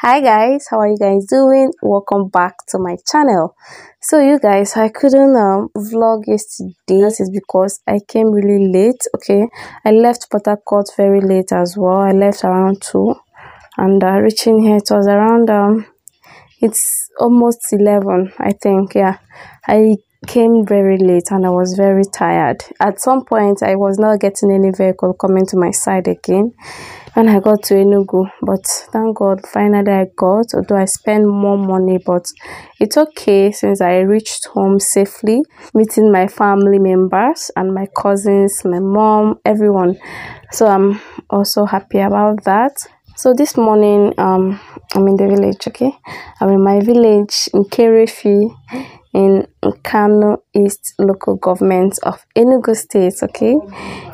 Hi guys, how are you guys doing? Welcome back to my channel. So you guys, I couldn't vlog yesterday. This is because I came really late. Okay, I left Port Harcourt very late as well. I left around 2 and reaching here it was around it's almost 11, I think. Yeah, I came very late and I was very tired. At some point I was not getting any vehicle coming to my side again when I got to Enugu, but thank God finally I got, although I spent more money, but it's okay since I reached home safely, meeting my family members and my cousins, my mom, everyone. So I'm also happy about that. So this morning I'm in the village. Okay, I'm in my village in Kerefi in Kano East local government of Enugu State. Okay,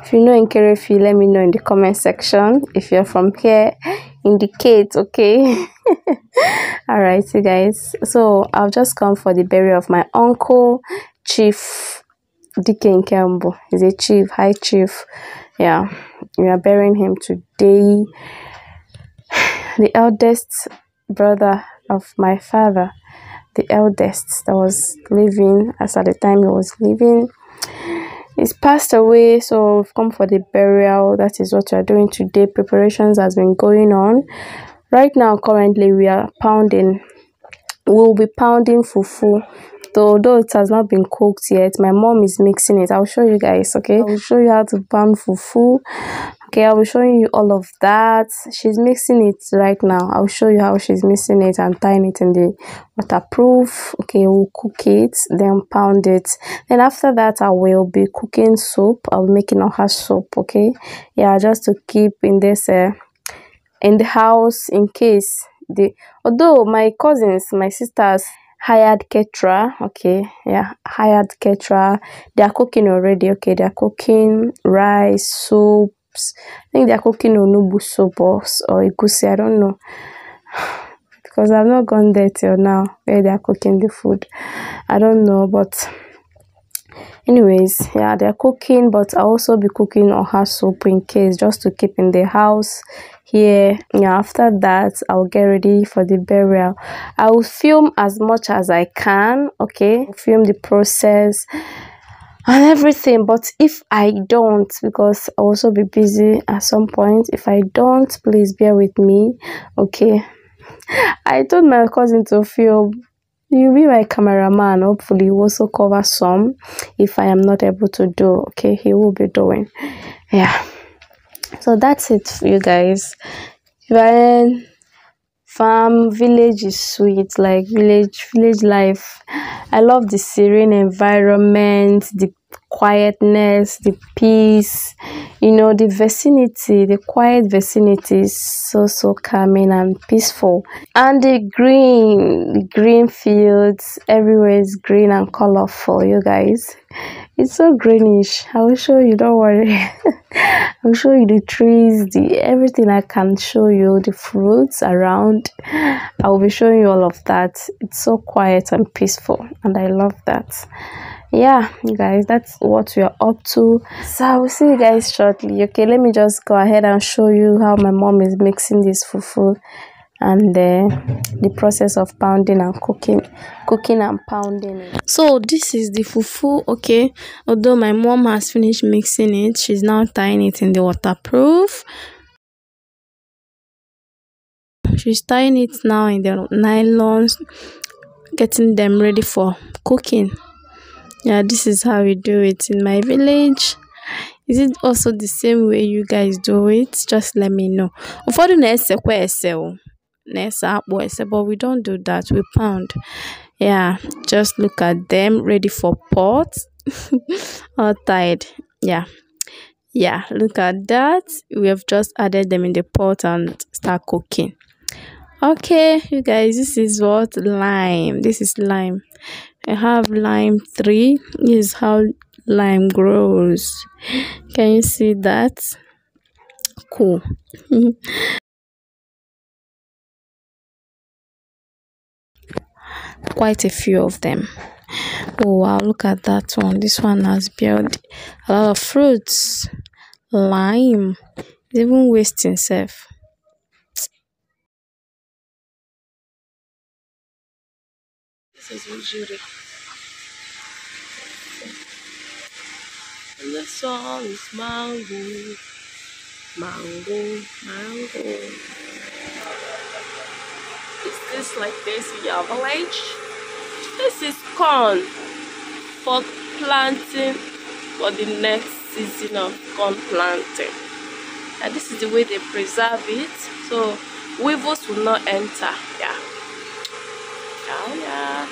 if you know in Kerefi, let me know in the comment section. If you're from here, indicate. Okay. All right, you guys, so I've just come for the burial of my uncle, Chief Dike Nkembo. He's a chief, high chief. Yeah, we are burying him today. The eldest brother of my father, the eldest that was living as at the time he was living, he's passed away. So we've come for the burial. That is what we are doing today. Preparations has been going on. Right now, currently, we are pounding. We'll be pounding fufu. Though it has not been cooked yet, my mom is mixing it. I'll show you guys. Okay, I will show you how to pound fufu. Okay, I'll be showing you all of that. She's mixing it right now. I'll show you how she's mixing it and tying it in the waterproof. Okay, we'll cook it, then pound it. Then after that, I will be cooking soup. I'll be making her soup. Okay, yeah, just to keep in this in the house in case although my cousins, my sisters hired caterer. Okay, yeah, hired caterer. They are cooking already. Okay, they are cooking rice, soup. I think they're cooking onubu soup or egusi. I don't know because I've not gone there till now where they're cooking the food. I don't know, but anyways, yeah, they're cooking, but I'll also be cooking her soup in case, just to keep in the house here. Yeah, after that I'll get ready for the burial. I will film as much as I can. Okay, film the process and everything, but if I don't, because I'll also be busy at some point, if I don't, please bear with me. Okay, I told my cousin to film. You'll be my cameraman. Hopefully he will also cover some if I am not able to do. Okay, he will be doing. Yeah, so that's it, you guys. When farm village is sweet, like village life. I love the serene environment, the quietness, the peace, you know, the vicinity, the quiet vicinity is so calming and peaceful. And the green fields everywhere is green and colorful, you guys. It's so greenish. I will show you, don't worry. I'll show you the trees, the everything. I can show you the fruits around. I will be showing you all of that. It's so quiet and peaceful, and I love that. Yeah, you guys, that's what we are up to. So I will see you guys shortly. Okay, let me just go ahead and show you how my mom is mixing this fufu and the process of pounding and cooking and pounding it. So this is the fufu. Okay, although my mom has finished mixing it, she's now tying it in the waterproof. She's tying it now in the nylons, getting them ready for cooking. Yeah, this is how we do it in my village. Is it also the same way you guys do it? Just let me know. But we don't do that. We pound. Yeah, just look at them ready for pot. All tied. Yeah, look at that. We have just added them in the pot and start cooking. Okay, you guys, this is what lime. This is lime. I have lime 3. This is how lime grows. Can you see that? Cool. Quite a few of them. Oh wow, look at that one. This one has built a lot of fruits. Lime. It's even wasting self. This is usually. And the song is mango, mango, mango. Is this like this in your village? This is corn for planting for the next season of corn planting. And this is the way they preserve it, so weevils will not enter. Yeah. Oh yeah.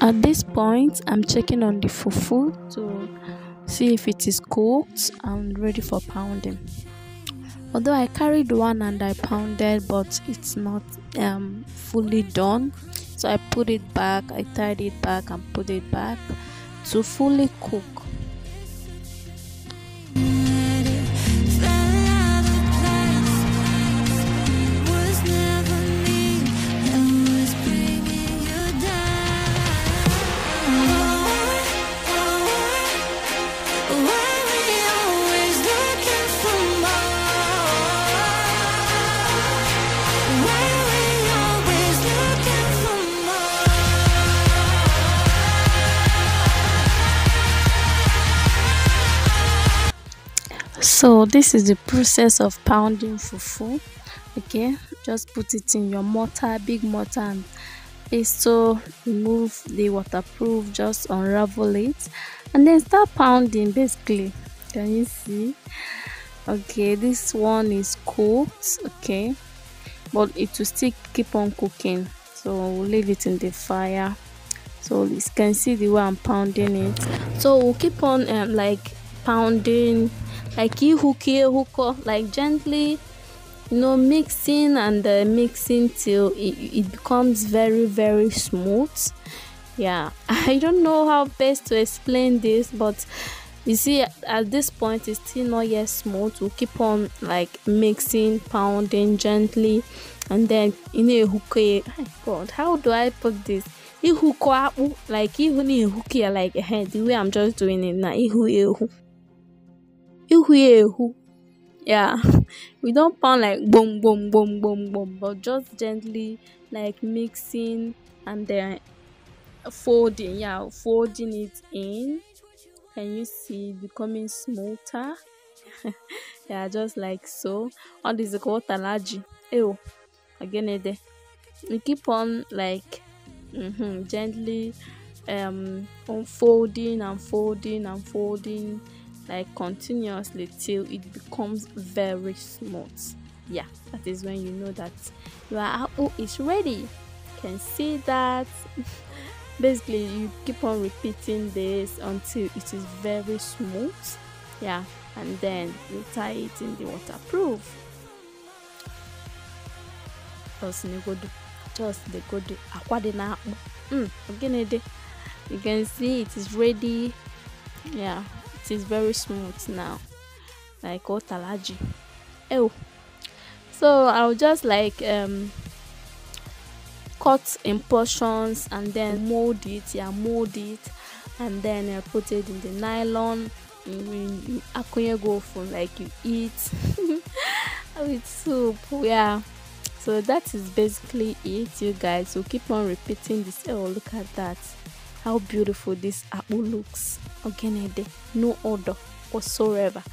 At this point, I'm checking on the fufu to see if it is cooked and ready for pounding. Although I carried one and I pounded, but it's not fully done, so I put it back. I tied it back and put it back to fully cook. So this is the process of pounding fufu. Okay, just put it in your mortar, big mortar, and pesto. Remove the waterproof, just unravel it and then start pounding. Basically, can you see? Okay, this one is cooked. Okay, but it will still keep on cooking, so we'll leave it in the fire. So you can see the way I'm pounding it. So we'll keep on like pounding, like hook, like gently, mixing and mixing till it becomes very, very smooth. Yeah, I don't know how best to explain this, but you see, at this point it's still not yet smooth. We'll keep on like mixing, pounding gently, and then God, how do I put this? Like the way I'm just doing it now. Yeah, we don't pound like boom boom boom boom boom, but just gently like mixing and then folding. Yeah, folding it in. Can you see it becoming smoother? Yeah, just like so. All this is called allergy. Ew, again there. We keep on like gently unfolding and folding and folding, like continuously till it becomes very smooth. Yeah, that is when you know that your apple is ready. You can see that. Basically, you keep on repeating this until it is very smooth. Yeah, and then you tie it in the waterproof. Just the good again. You can see it is ready. Yeah, it is very smooth now, like otalaji. Oh, so I'll just like cut in portions and then mold it. Yeah, mold it and then put it in the nylon. Akunye go from like you eat with soup. Yeah, so that is basically it, you guys. So keep on repeating this. Oh, look at that, how beautiful this apple looks. Again, no odor whatsoever.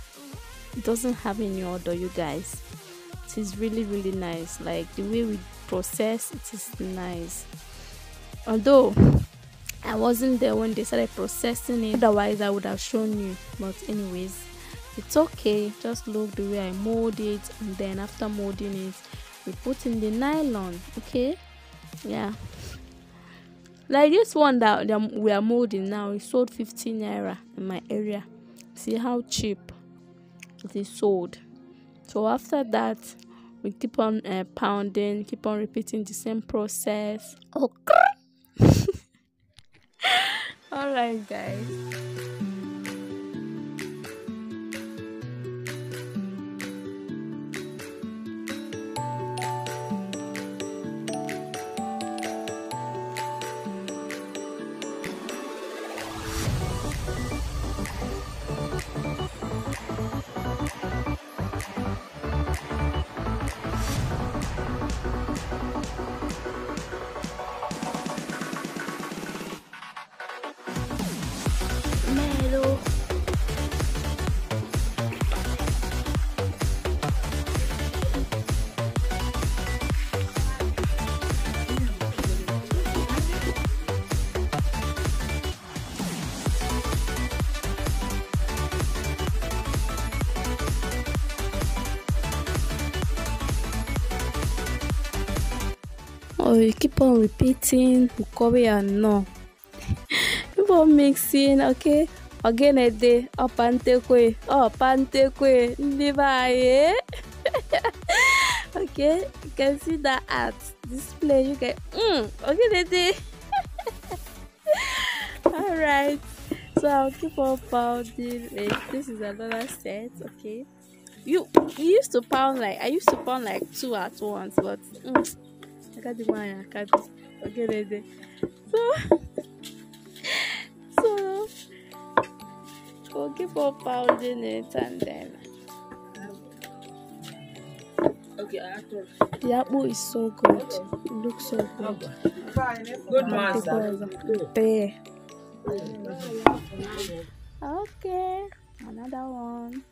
It doesn't have any odor, you guys. It is really, really nice. Like the way we process it is nice. Although I wasn't there when they started processing it, otherwise I would have shown you. But anyways, it's okay. Just look the way I mold it, and then after molding it, we put in the nylon. Okay, yeah. Like this one that we are molding now, it sold 15 naira in my area. See how cheap it is sold. So after that, we keep on pounding, keep on repeating the same process. Okay. All right, guys. Oh, you keep on repeating Ukobe and no. Keep on mixing, okay? Again a day, pantekwe, pantekwe, ndibaye. Okay, you can see that at display. You get again a day. Alright, so I'll keep on pounding it. This is another set, okay? You used to pound like I used to pound like 2 at once, but I got the one I can't okay there. So we'll keep on pounding it and then the apple is so good. It looks so good. Good master. There. Okay, another one.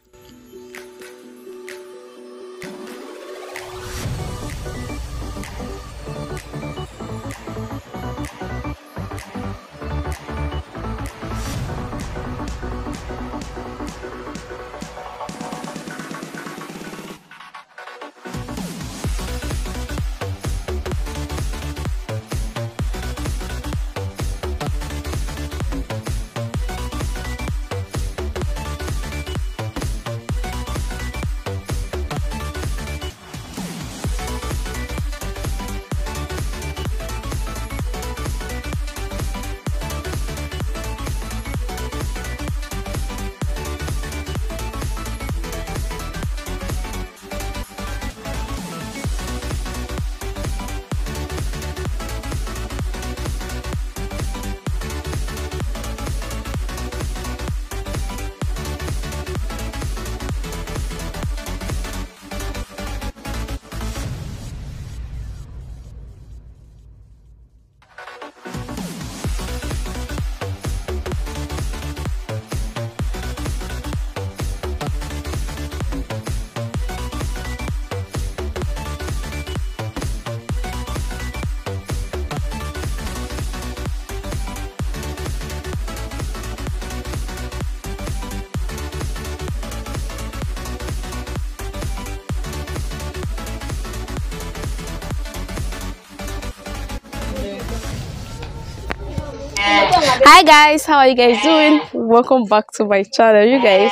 Hi guys, how are you guys doing? Welcome back to my channel. You guys,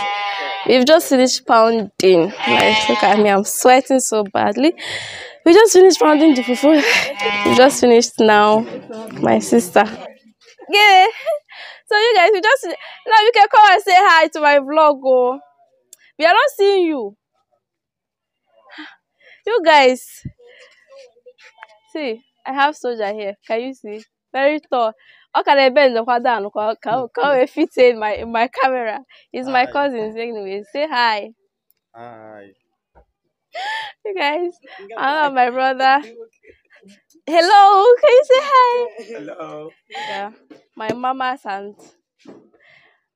we've just finished pounding. Like, look at me, I'm sweating so badly. We just finished pounding the fufu. We just finished now, my sister. Yeah. So you guys, we just now you can come and say hi to my vlog. Oh, we are not seeing you. You guys, see, I have soldier here. Can you see? Very tall. How can I bend the father and can fit in my camera? It's my cousins anyway. Say hi. Hi. You guys, I love my brother. Hello, can you say hi? Hello. Yeah, my mama's aunt.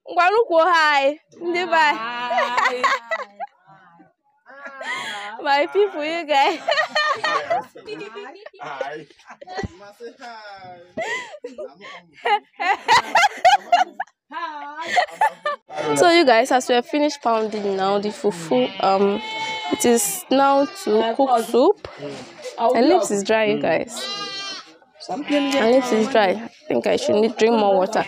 Hi. Bye. My people, you guys. Hi. So you guys, as we have finished pounding now the fufu, it is now to cook soup. My lips is dry, you guys. My lips is dry. I think I should drink more water.